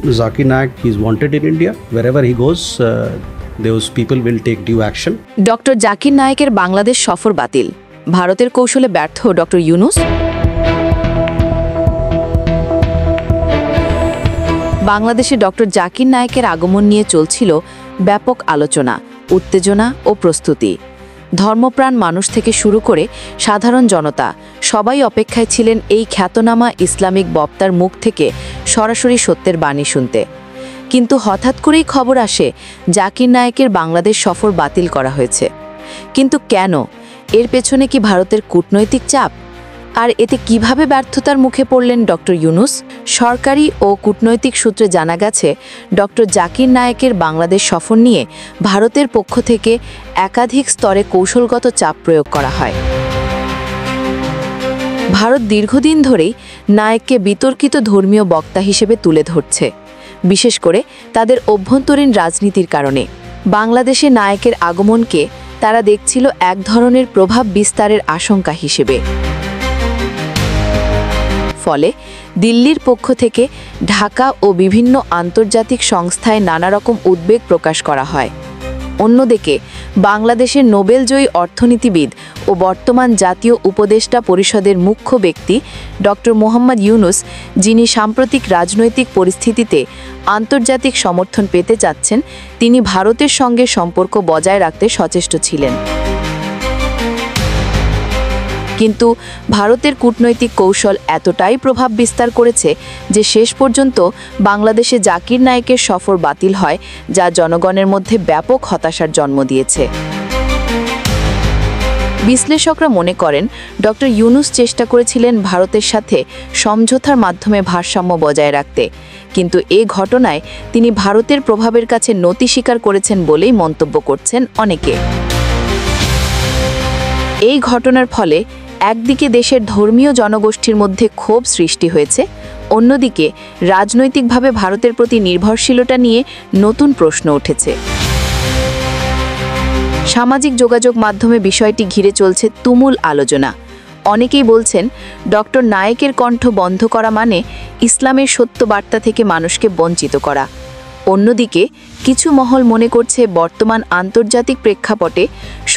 Zakir Naik is wanted in India. Wherever he goes, those people will take due action. Doctor Zakir নায়েকের বাংলাদেশ সফর বাতিল, ভারতের কৌশলে ব্যর্থ ডক্টর ইউনূস। বাংলাদেশে ডক্টর জাকির নায়েকের আগমন নিয়ে চলছিল ব্যাপক আলোচনা, উত্তেজনা ও প্রস্তুতি। ধর্মপ্রাণ মানুষ থেকে শুরু করে সাধারণ জনতা সবাই অপেক্ষায় ছিলেন এই খ্যাতনামা ইসলামিক বক্তার মুখ থেকে সরাসরি সত্যের বাণী শুনতে। কিন্তু হঠাৎ করেই খবর আসে জাকির নায়েকের বাংলাদেশ সফর বাতিল করা হয়েছে। কিন্তু কেন? এর পেছনে কি ভারতের কূটনৈতিক চাপ? আর এতে কিভাবে ব্যর্থতার মুখে পড়লেন ডক্টর ইউনূস? সরকারি ও কূটনৈতিক সূত্রে জানা গেছে, ডক্টর জাকির নায়েকের বাংলাদেশ সফর নিয়ে ভারতের পক্ষ থেকে একাধিক স্তরে কৌশলগত চাপ প্রয়োগ করা হয়। ভারত দীর্ঘদিন ধরেই নায়েককে বিতর্কিত ধর্মীয় বক্তা হিসেবে তুলে ধরছে, বিশেষ করে তাদের অভ্যন্তরীণ রাজনীতির কারণে। বাংলাদেশে নায়েকের আগমনকে তারা দেখছিল এক ধরনের প্রভাব বিস্তারের আশঙ্কা হিসেবে। ফলে দিল্লির পক্ষ থেকে ঢাকা ও বিভিন্ন আন্তর্জাতিক সংস্থায় নানা রকম উদ্বেগ প্রকাশ করা হয়। অন্যদিকে বাংলাদেশের নোবেলজয়ী অর্থনীতিবিদ ও বর্তমান জাতীয় উপদেষ্টা পরিষদের মুখ্য ব্যক্তি ডক্টর মোহাম্মদ ইউনূস, যিনি সাম্প্রতিক রাজনৈতিক পরিস্থিতিতে আন্তর্জাতিক সমর্থন পেতে চাচ্ছেন, তিনি ভারতের সঙ্গে সম্পর্ক বজায় রাখতে সচেষ্ট ছিলেন। কিন্তু ভারতের কূটনৈতিক কৌশল এতটাই প্রভাব বিস্তার করেছে যে শেষ পর্যন্ত বাংলাদেশে জাকির নায়েকের সফর বাতিল হয়, যা জনগণের মধ্যে ব্যাপক হতাশার জন্ম দিয়েছে। বিশ্লেষকরা মনে করেন, ডক্টর ইউনূস চেষ্টা করেছিলেন ভারতের সাথে সমঝোতার মাধ্যমে ভারসাম্য বজায় রাখতে, কিন্তু এ ঘটনায় তিনি ভারতের প্রভাবের কাছে নতি স্বীকার করেছেন বলেই মন্তব্য করছেন অনেকে। এই ঘটনার ফলে একদিকে দেশের ধর্মীয় জনগোষ্ঠীর মধ্যে ক্ষোভ সৃষ্টি হয়েছে, অন্যদিকে রাজনৈতিকভাবে ভারতের প্রতি নির্ভরশীলতা নিয়ে নতুন প্রশ্ন উঠেছে। সামাজিক যোগাযোগ মাধ্যমে বিষয়টি ঘিরে চলছে তুমুল আলোচনা। অনেকেই বলছেন, ডক্টর নায়েকের কণ্ঠ বন্ধ করা মানে ইসলামের সত্য বার্তা থেকে মানুষকে বঞ্চিত করা। অন্যদিকে কিছু মহল মনে করছে, বর্তমান আন্তর্জাতিক প্রেক্ষাপটে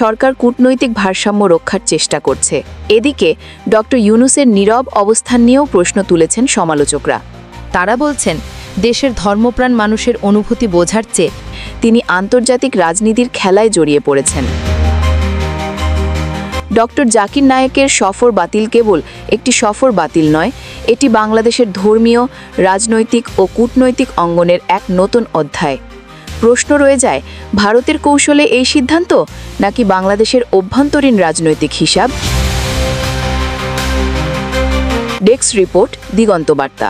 সরকার কূটনৈতিক ভারসাম্য রক্ষার চেষ্টা করছে। এদিকে ডক্টর ইউনূসের নীরব অবস্থান নিয়েও প্রশ্ন তুলেছেন সমালোচকরা। তারা বলছেন, দেশের ধর্মপ্রাণ মানুষের অনুভূতি বোঝার চেয়ে তিনি আন্তর্জাতিক রাজনীতির খেলায় জড়িয়ে পড়েছেন। ডক্টর জাকির নায়েকের সফর বাতিল কেবল একটি সফর বাতিল নয়, এটি বাংলাদেশের ধর্মীয়, রাজনৈতিক ও কূটনৈতিক অঙ্গনের এক নতুন অধ্যায়। প্রশ্ন রয়ে যায়, ভারতের কৌশলে এই সিদ্ধান্ত নাকি বাংলাদেশের অভ্যন্তরীণ রাজনৈতিক হিসাব? ডেস্ক রিপোর্ট, দিগন্ত বার্তা।